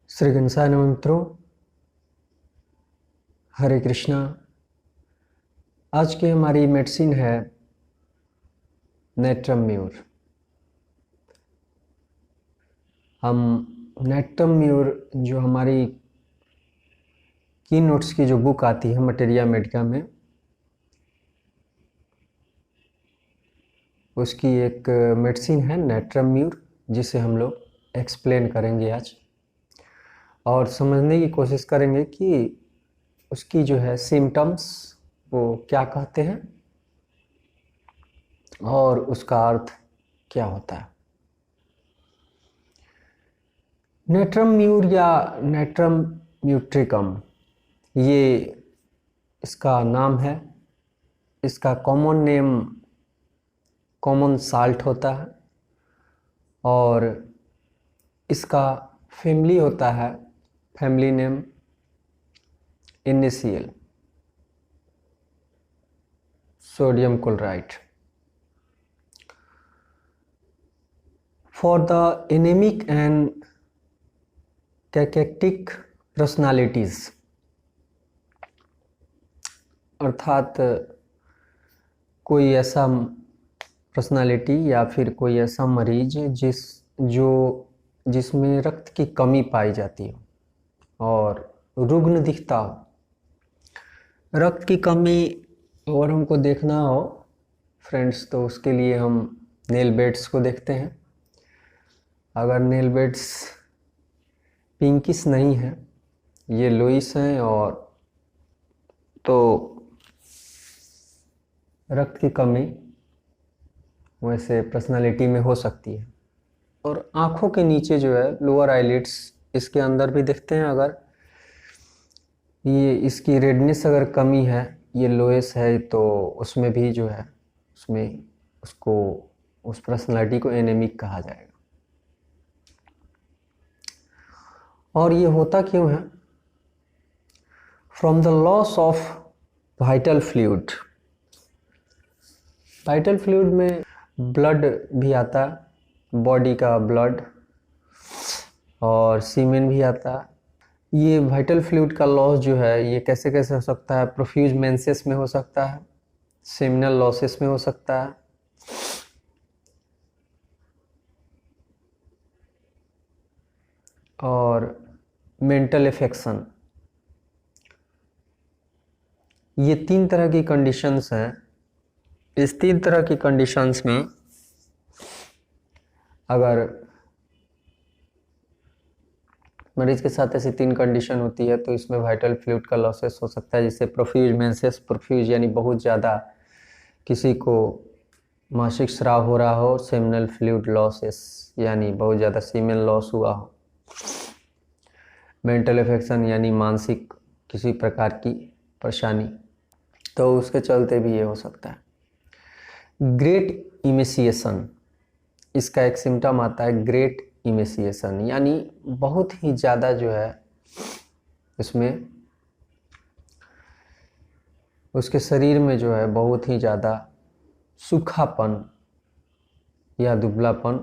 श्री गणेशाय नमः मित्रों, हरे कृष्णा। आज की हमारी मेडिसिन है नेट्रम म्यूर। हम नेट्रम म्यूर जो हमारी की नोट्स की जो बुक आती है मटेरिया मेडिका में, उसकी एक मेडिसिन है नेट्रम म्यूर, जिसे हम लोग एक्सप्लेन करेंगे आज और समझने की कोशिश करेंगे कि उसकी जो है सिम्टम्स वो क्या कहते हैं और उसका अर्थ क्या होता है। नेट्रम म्यूर या नेट्रम म्यूट्रिकम, ये इसका नाम है। इसका कॉमन नेम कॉमन साल्ट होता है और इसका फैमिली होता है family name NaCl, sodium chloride. For the anaemic and cachectic personalities, अर्थात कोई ऐसा पर्सनालिटी या फिर कोई ऐसा मरीज जिसमें रक्त की कमी पाई जाती हो और रुग्ण दिखता हो। रक्त की कमी अगर हमको देखना हो फ्रेंड्स, तो उसके लिए हम नेल बेड्स को देखते हैं। अगर नेल बेड्स पिंकिश नहीं है, ये लोइस हैं, और तो रक्त की कमी वैसे पर्सनालिटी में हो सकती है। और आँखों के नीचे जो है लोअर आईलिड्स, इसके अंदर भी देखते हैं। अगर ये इसकी रेडनेस अगर कमी है, ये लोएस है, तो उसमें भी जो है उसमें उसको उस पर्सनालिटी को एनेमिक कहा जाएगा। और ये होता क्यों है? From the loss of vital fluid. Vital fluid में ब्लड भी आता है, बॉडी का ब्लड, और सीमेन भी आता है। ये वाइटल फ्लूइड का लॉस जो है ये कैसे कैसे हो सकता है? प्रोफ्यूज मेंसेस में हो सकता है, सेमिनल लॉसेस में हो सकता है, और मेंटल एफेक्शन। ये 3 तरह की कंडीशंस हैं। इस 3 तरह की कंडीशंस में अगर मरीज के साथ ऐसी 3 कंडीशन होती है तो इसमें वाइटल फ्लूइड का लॉसेस हो सकता है, जैसे प्रोफ्यूज मेंसेस। प्रोफ्यूज यानी बहुत ज़्यादा किसी को मासिक स्राव हो रहा हो। सेमिनल फ्लूइड लॉसेस यानी बहुत ज़्यादा सीमेन लॉस हुआ हो। मेंटल एफेक्शन यानी मानसिक किसी प्रकार की परेशानी, तो उसके चलते भी ये हो सकता है। ग्रेट इमेसिएशन, इसका एक सिम्टम आता है ग्रेट इमेसिएशन, यानी बहुत ही ज़्यादा जो है इसमें उसके शरीर में जो है बहुत ही ज़्यादा सूखापन या दुबलापन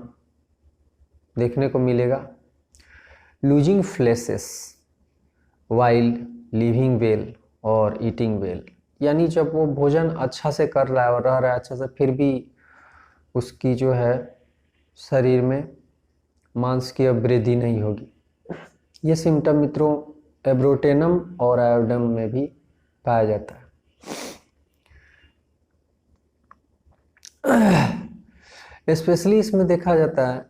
देखने को मिलेगा। Losing flashes while living well और ईटिंग वेल, यानी जब वो भोजन अच्छा से कर रहा है और रह रहा है अच्छा से, फिर भी उसकी जो है शरीर में मांस की अब वृद्धि नहीं होगी। ये सिम्टम मित्रों एब्रोटेनम और आयोडम में भी पाया जाता है। स्पेशली इसमें देखा जाता है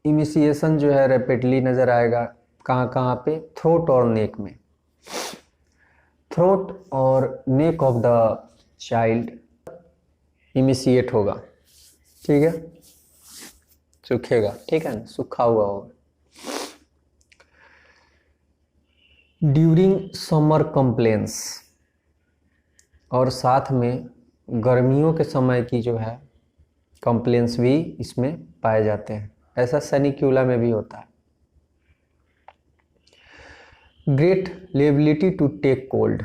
इमिसिएशन जो है रैपिडली नज़र आएगा। कहाँ कहाँ पे? थ्रोट और नेक में। थ्रोट और नेक ऑफ द चाइल्ड इमिसिएट होगा, ठीक है, सूखेगा, ठीक है ना, सूखा हुआ होगा। ड्यूरिंग समर कंप्लेंस, और साथ में गर्मियों के समय की जो है कंप्लेंस भी इसमें पाए जाते हैं। ऐसा सैनिक्यूला में भी होता है। Great liability to take cold,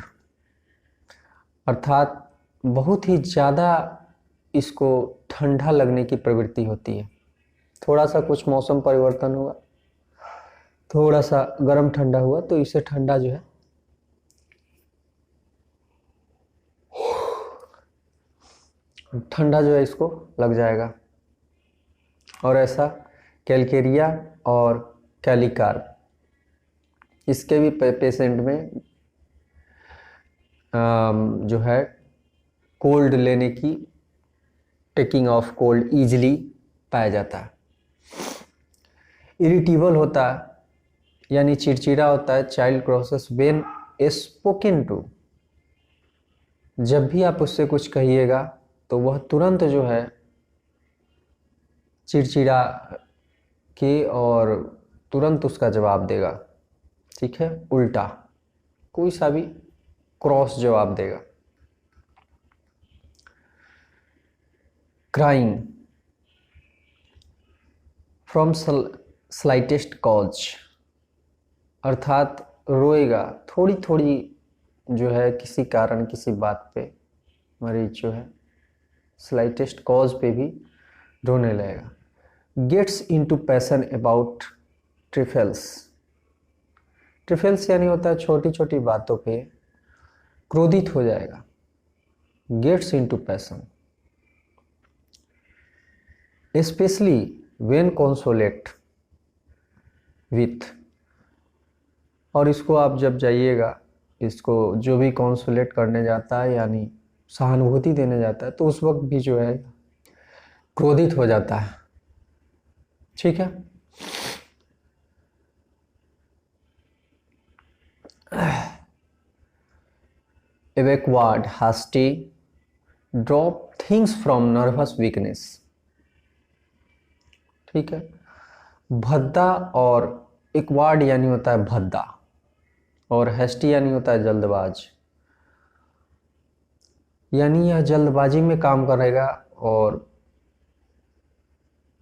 अर्थात बहुत ही ज़्यादा इसको ठंडा लगने की प्रवृत्ति होती है। थोड़ा सा कुछ मौसम परिवर्तन हुआ थोड़ा सा गर्म ठंडा हुआ तो इसे ठंडा जो है ठंडा जो है इसको लग जाएगा। और ऐसा कैलकेरिया और कैलिकार्प इसके भी पेशेंट में जो है कोल्ड लेने की टेकिंग ऑफ कोल्ड इजीली पाया जाता है। इरिटेबल होता है यानी चिड़चिड़ा होता है child crosses when spoken to, जब भी आप उससे कुछ कहिएगा तो वह तुरंत जो है चिड़चिड़ा के और तुरंत उसका जवाब देगा। ठीक है, उल्टा कोई सा भी क्रॉस जवाब देगा। क्राइंग फ्रॉम स्लाइटेस्ट कॉज, अर्थात रोएगा थोड़ी थोड़ी जो है किसी कारण किसी बात पे मरीज जो है स्लाइटेस्ट कॉज पे भी रोने लगेगा। Gets into passion about trifles, trifles यानी होता है छोटी छोटी बातों पे क्रोधित हो जाएगा। Gets into passion especially when consoled with, और इसको आप जब जाइएगा इसको जो भी कॉन्सोलेट करने जाता है यानी सहानुभूति देने जाता है तो उस वक्त भी जो है क्रोधित हो जाता है। ठीक है, evacuate hasty drop things from nervous weakness। ठीक है, भद्दा और इक्वाड यानी होता है भद्दा और हैस्टी यानी होता है जल्दबाज, यानी यह जल्दबाजी में काम करेगा और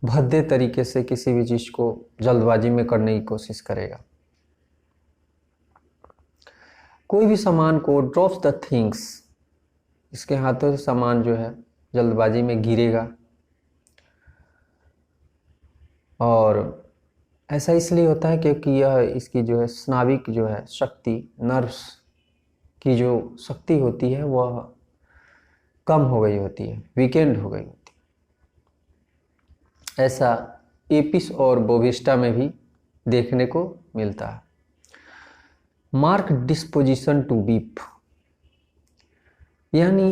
भद्दे तरीके से किसी भी चीज को जल्दबाजी में करने की कोशिश करेगा। कोई भी सामान को ड्रॉप्स द थिंग्स, इसके हाथों से सामान जो है जल्दबाजी में गिरेगा। और ऐसा इसलिए होता है क्योंकि यह इसकी जो है स्नाविक जो है शक्ति, नर्व्स की जो शक्ति होती है वह कम हो गई होती है, वीकेंड हो गई होती है। ऐसा एपिस और बोविस्टा में भी देखने को मिलता है। मार्क डिस्पोजिशन टू वीप, यानी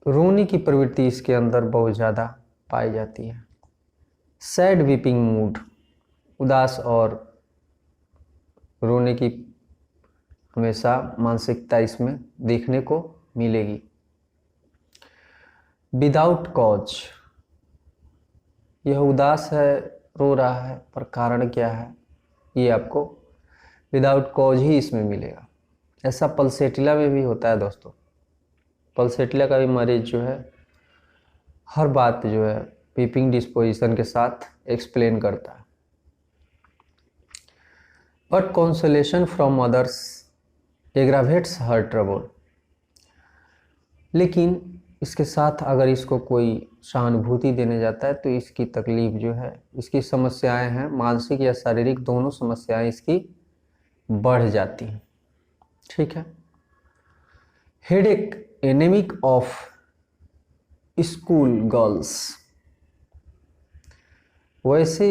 रोने की प्रवृत्ति इसके अंदर बहुत ज़्यादा पाई जाती है। सैड वीपिंग मूड, उदास और रोने की हमेशा मानसिकता इसमें देखने को मिलेगी। विदाउट कॉज, यह उदास है, रो रहा है, पर कारण क्या है ये आपको विदाउट कॉज ही इसमें मिलेगा। ऐसा पल्सेटिला में भी होता है दोस्तों। पल्सेटिला का भी मरीज जो है हर बात जो है वीपिंग डिस्पोजिशन के साथ एक्सप्लेन करता है। But consolation from others aggravates her trouble, लेकिन इसके साथ अगर इसको कोई सहानुभूति देने जाता है तो इसकी तकलीफ जो है, इसकी समस्याएं हैं मानसिक या शारीरिक दोनों समस्याएं इसकी बढ़ जाती हैं। ठीक है, headache anaemic of school girls, वैसे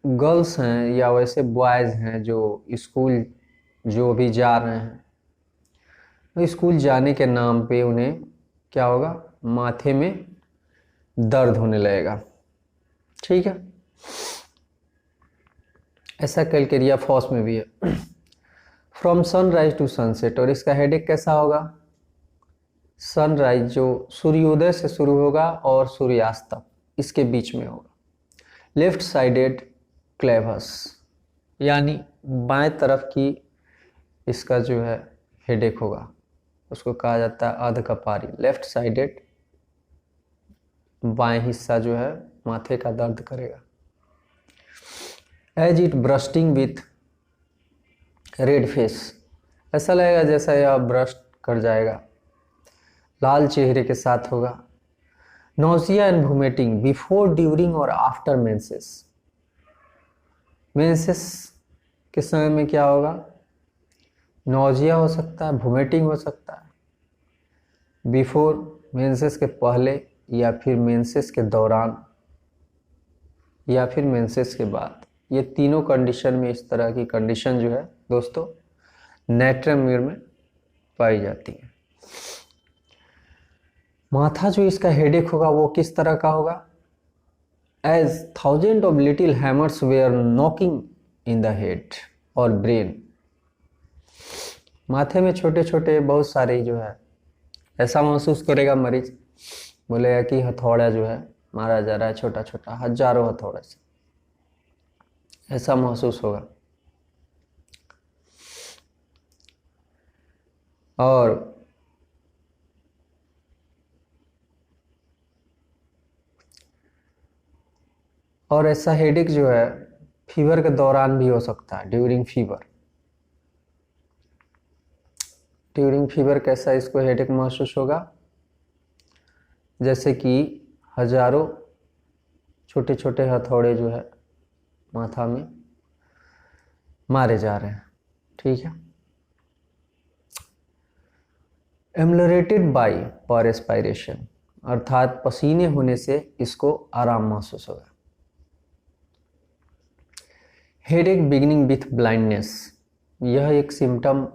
गर्ल्स हैं या वैसे बॉयज़ हैं जो स्कूल जो भी जा रहे हैं, तो स्कूल जाने के नाम पे उन्हें क्या होगा, माथे में दर्द होने लगेगा। ठीक है, ऐसा कैलकेरिया फॉस में भी है। फ्रॉम सनराइज टू सनसेट, और इसका हेडेक कैसा होगा, सनराइज जो सूर्योदय से शुरू होगा और सूर्यास्त तक इसके बीच में होगा। लेफ्ट साइडेड क्लेवस, यानी बाएं तरफ की इसका जो है हेडेक होगा, उसको कहा जाता है अर्धकपारी। लेफ्ट साइडेड, बाएं हिस्सा जो है माथे का दर्द करेगा। As it bursting with red face, ऐसा लगेगा जैसा यह ब्रस्ट कर जाएगा, लाल चेहरे के साथ होगा। Nausea and vomiting before, during और आफ्टर मेंसेस, मेंसेस के समय में क्या होगा, नौजिया हो सकता है, वोमिटिंग हो सकता है। बिफोर मेंसेस के पहले, या फिर मेंसेस के दौरान, या फिर मेंसेस के बाद। ये तीनों कंडीशन में इस तरह की कंडीशन जो है दोस्तों नेट्रम म्यूर में पाई जाती है। माथा जो इसका हेडेक होगा वो किस तरह का होगा, as thousand of little hammers were knocking in the head और ब्रेन। माथे में छोटे छोटे बहुत सारे जो है ऐसा महसूस करेगा मरीज, बोलेगा कि हथौड़ा जो है मारा जा रहा है, छोटा छोटा हजारों हथौड़े से, ऐसा महसूस होगा। और ऐसा हेडेक जो है फीवर के दौरान भी हो सकता है, ड्यूरिंग फीवर। ड्यूरिंग फीवर कैसा इसको हेडेक महसूस होगा, जैसे कि हजारों छोटे छोटे हथौड़े जो है माथा में मारे जा रहे हैं। ठीक है। एम्लोरेटेड बाय परस्पायरेशन, अर्थात पसीने होने से इसको आराम महसूस होगा। हेडेक बिगिनिंग विथ ब्लाइंडनेस, यह एक सिम्टम,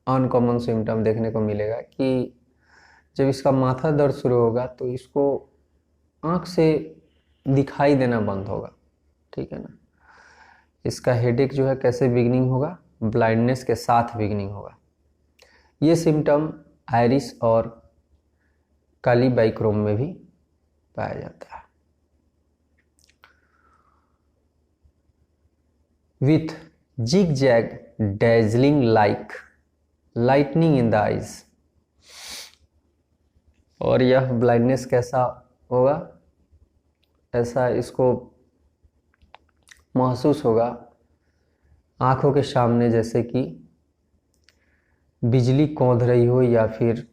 अनकॉमन सिम्टम देखने को मिलेगा कि जब इसका माथा दर्द शुरू होगा तो इसको आँख से दिखाई देना बंद होगा। ठीक है ना। इसका हेडेक जो है कैसे बिगिनिंग होगा, ब्लाइंडनेस के साथ बिगिनिंग होगा। ये सिम्टम आयरिस और काली बाइक्रोम में भी पाया जाता है। With zigzag dazzling like lightning in the eyes, और यह ब्लाइंडनेस कैसा होगा, ऐसा इसको महसूस होगा आँखों के सामने जैसे कि बिजली कौंध रही हो, या फिर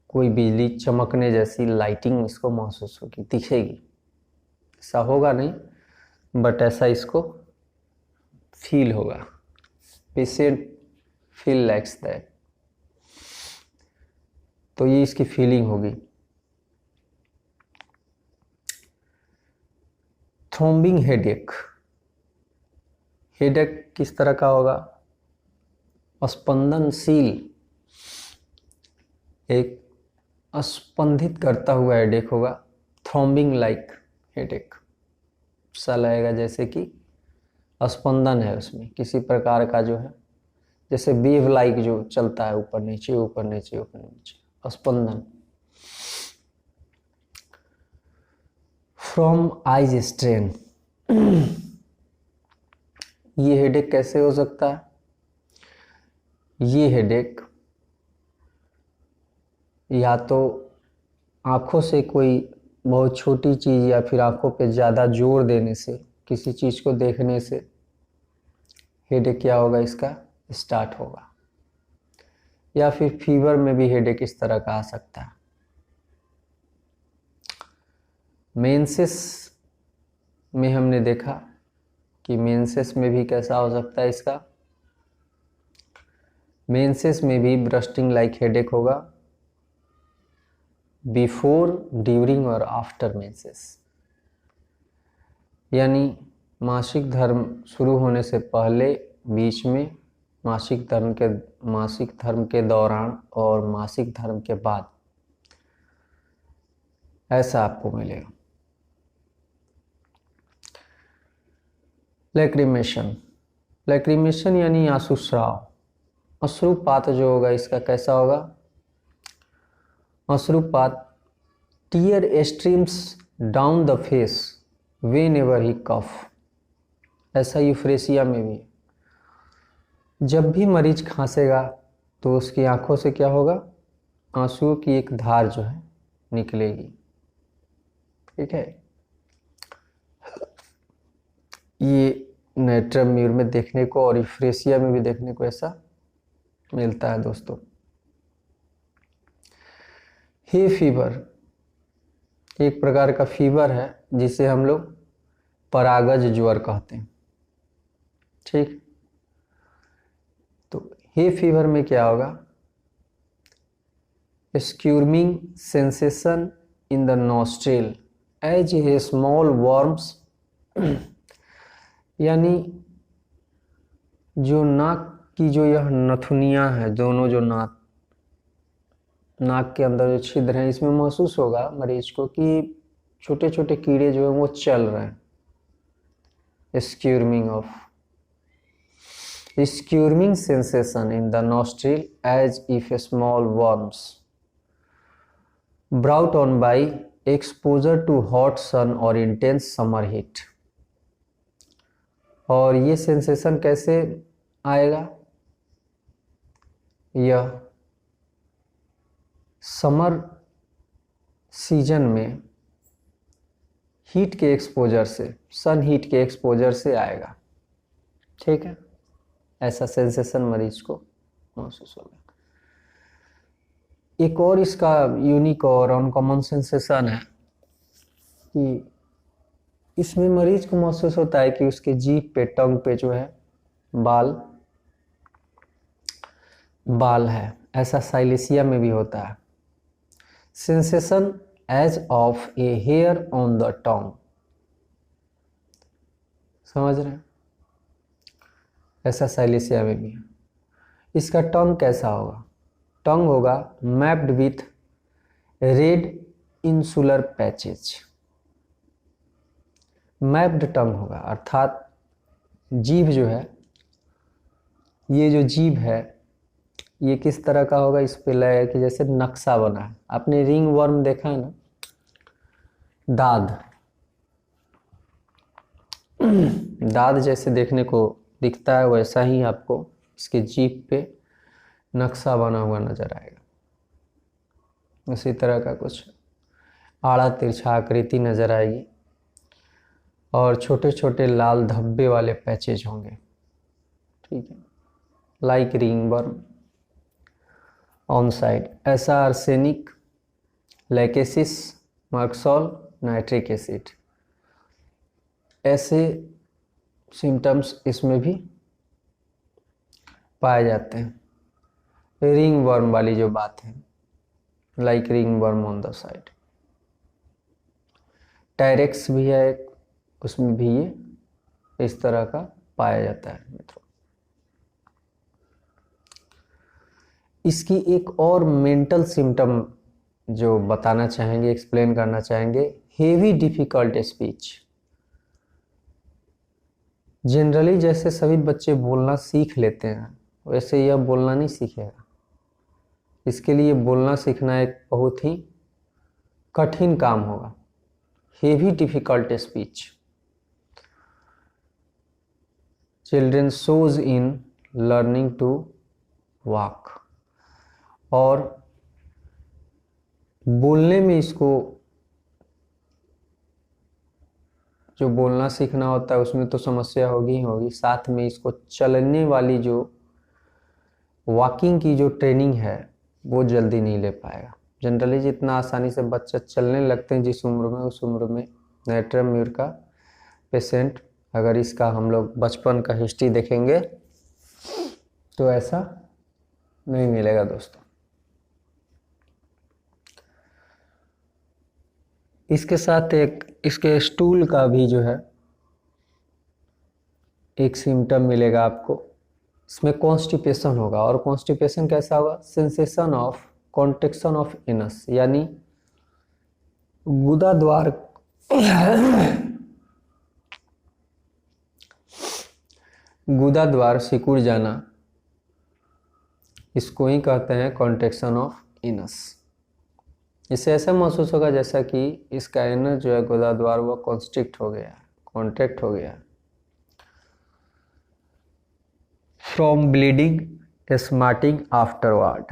कोई बिजली चमकने जैसी लाइटिंग इसको महसूस होगी, दिखेगी। ऐसा होगा नहीं, बट ऐसा इसको फील होगा। पेशेंट फील लाइक्स दैट, तो ये इसकी फीलिंग होगी। थ्रोम्बिंग हेडेक, हेडेक किस तरह का होगा, स्पंदनशील, एक स्पंदित करता हुआ हेडेक होगा। थ्रोम्बिंग लाइक हेडेक, सा लगेगा जैसे कि स्पंदन है उसमें किसी प्रकार का जो है, जैसे वेव लाइक जो चलता है ऊपर नीचे ऊपर नीचे ऊपर नीचे, स्पंदन। फ्रॉम आइज स्ट्रेन, ये हेडेक कैसे हो सकता है, ये हेडेक या तो आँखों से कोई बहुत छोटी चीज़ या फिर आँखों पे ज़्यादा जोर देने से, किसी चीज़ को देखने से हेडेक क्या होगा, इसका स्टार्ट होगा। या फिर फीवर में भी हेडेक इस तरह का आ सकता है। मेंसेस में हमने देखा कि मेंसेस में भी कैसा हो सकता है इसका, मेंसेस में भी ब्रस्टिंग लाइक हेडेक होगा बिफोर, ड्यूरिंग और आफ्टर मेंसेस, यानी मासिक धर्म शुरू होने से पहले, बीच में, मासिक धर्म के दौरान और मासिक धर्म के बाद, ऐसा आपको मिलेगा। लैक्रिमेशन, लैक्रिमेशन यानी आंसुस्राव, अश्रुपात जो होगा इसका कैसा होगा, अश्रुपात, tear streams down the face whenever he cough, ऐसा यूफ्रेसिया में भी जब भी मरीज खांसेगा तो उसकी आंखों से क्या होगा, आंसुओं की एक धार जो है निकलेगी। ठीक है। ये नेट्रम म्यूर में देखने को और यूफ्रेसिया में भी देखने को ऐसा मिलता है दोस्तों। हे फीवर एक प्रकार का फीवर है जिसे हम लोग परागज ज्वर कहते हैं। ठीक, तो हे फीवर में क्या होगा, squirming sensation in the nostril as a small worms, यानी जो नाक की जो यह नथुनियाँ हैं, दोनों जो नाक के अंदर जो छिद्र हैं, इसमें महसूस होगा मरीज को कि छोटे छोटे कीड़े जो हैं वो चल रहे हैं। Squirming sensation in the nostril as if small worms brought on by exposure to hot sun or intense summer heat। और ये सेंसेशन कैसे आएगा, यह समर सीजन में हीट के एक्सपोजर से, सन हीट के एक्सपोजर से आएगा। ठीक है, ऐसा सेंसेशन मरीज को महसूस होगा। एक और इसका यूनिक और अनकॉमन सेंसेशन है कि इसमें मरीज को महसूस होता है कि उसके जीभ पे, टंग पे जो है बाल है। ऐसा साइलेसिया में भी होता है। Sensation as of a hair on the tongue, समझ रहे हैं, ऐसा साइलेसिया में भी है। इसका टंग कैसा होगा, टंग होगा mapped with red insular patches. Mapped tongue होगा, अर्थात जीभ जो है, ये जो जीभ है ये किस तरह का होगा, इस पे लगे कि जैसे नक्शा बना है। आपने रिंग वर्म देखा है ना, दाद जैसे देखने को दिखता है, वैसा ही आपको इसके जीभ पे नक्शा बना हुआ नजर आएगा। उसी तरह का कुछ आड़ा तिरछा आकृति नजर आएगी और छोटे छोटे लाल धब्बे वाले पैचेज होंगे। ठीक है, like ring worm on side. ऐसा आर्सेनिक, लैकेसिस, मर्क्सॉल, नाइट्रिक एसिड, ऐसे सिम्टम्स इसमें भी पाए जाते हैं। रिंग वर्म वाली जो बात है, like ring worm on the side. टायरेक्स भी है एक, उसमें भी ये इस तरह का पाया जाता है मित्रों। इसकी एक और मेंटल सिम्टम जो बताना चाहेंगे, एक्सप्लेन करना चाहेंगे, हेवी डिफिकल्ट स्पीच। जनरली जैसे सभी बच्चे बोलना सीख लेते हैं, वैसे यह बोलना नहीं सीखेगा। इसके लिए बोलना सीखना एक बहुत ही कठिन काम होगा। Heavy difficult speech children shows in learning to walk. और बोलने में इसको जो बोलना सीखना होता है उसमें तो समस्या होगी ही होगी, साथ में इसको चलने वाली जो वॉकिंग की जो ट्रेनिंग है वो जल्दी नहीं ले पाएगा। जनरली जितना आसानी से बच्चा चलने लगते हैं जिस उम्र में, उस उम्र में नेट्रम म्यूर का पेशेंट, अगर इसका हम लोग बचपन का हिस्ट्री देखेंगे तो ऐसा नहीं मिलेगा दोस्तों। इसके साथ एक इसके स्टूल का भी जो है एक सिम्टम मिलेगा आपको। इसमें कॉन्स्टिपेशन होगा। और कॉन्स्टिपेशन कैसा होगा, sensation of contraction of anus, यानी गुदा द्वार गुदा द्वार सिकुड़ जाना, इसको ही कहते हैं कॉन्ट्रैक्शन ऑफ एनस। इसे ऐसा महसूस होगा जैसा कि इसका एनस जो है गुदा द्वार वो कॉन्स्ट्रिक्ट हो गया, कॉन्ट्रैक्ट हो गया। From bleeding, smarting afterward.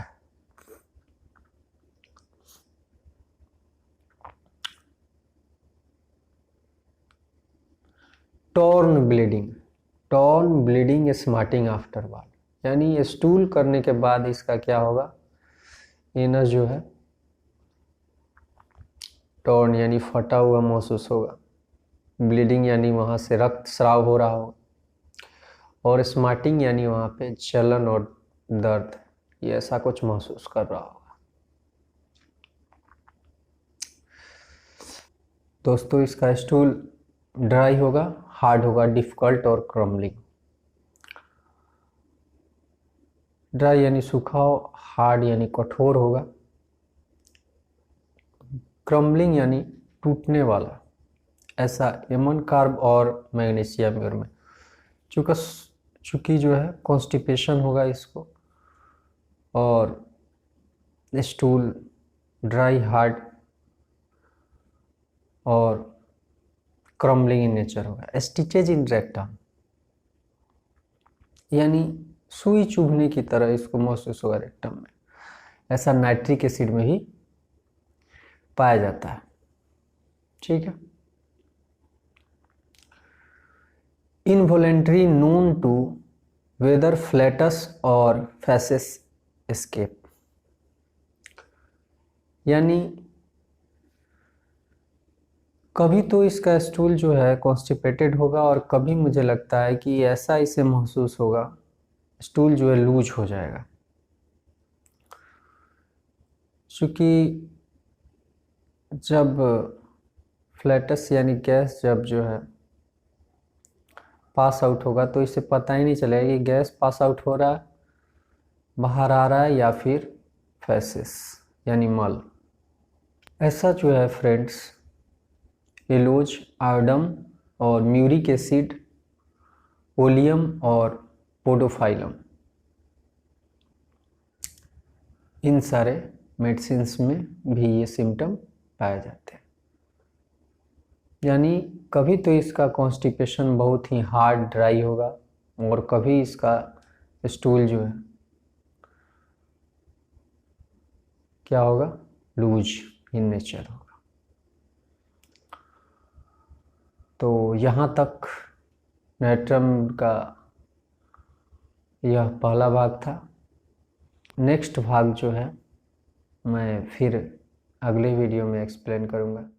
Torn bleeding smarting afterward, यानी स्टूल करने के बाद इसका क्या होगा, एनस जो है टॉर्न यानी फटा हुआ महसूस होगा। ब्लीडिंग यानी वहाँ से रक्त स्राव हो रहा होगा, और स्मार्टिंग यानी वहाँ पे जलन और दर्द, ये ऐसा कुछ महसूस कर रहा होगा। दोस्तों इसका स्टूल ड्राई होगा, हार्ड होगा, डिफिकल्ट और क्रम्बलिंग। ड्राई यानी सूखा, हार्ड यानी कठोर होगा, क्रम्बलिंग यानी टूटने वाला। ऐसा एमन कार्ब और मैग्नीशियम में चूँकि जो है कॉन्स्टिपेशन होगा इसको, और स्टूल ड्राई, हार्ड और क्रम्बलिंग इन नेचर होगा। स्टिचेज इन रेक्टम यानी सुई चुभने की तरह इसको महसूस होगा रेक्टम में। ऐसा नाइट्रिक एसिड में भी पाया जाता है। ठीक है। Involuntary known to whether flatus और फैसेस एस्केप यानी कभी तो इसका स्टूल जो है कॉन्स्टिपेटेड होगा, और कभी मुझे लगता है कि ऐसा इसे महसूस होगा स्टूल जो है लूज हो जाएगा। क्योंकि जब फ्लैटस यानी गैस जब जो है पास आउट होगा तो इसे पता ही नहीं चलेगा कि गैस पास आउट हो रहा है, बाहर आ रहा है, या फिर फैसेस यानी मल। ऐसा जो है फ्रेंड्स एलोज, आयोडम और म्यूरिक एसिड, ओलियम और पोडोफाइलम, इन सारे मेडिसिन्स में भी ये सिम्टम पाए जाते हैं। यानी कभी तो इसका कॉन्स्टिपेशन बहुत ही हार्ड ड्राई होगा, और कभी इसका स्टूल जो है क्या होगा, लूज इन नेचर होगा। तो यहाँ तक नेट्रम का यह पहला भाग था। नेक्स्ट भाग जो है मैं फिर अगले वीडियो में एक्सप्लेन करूँगा।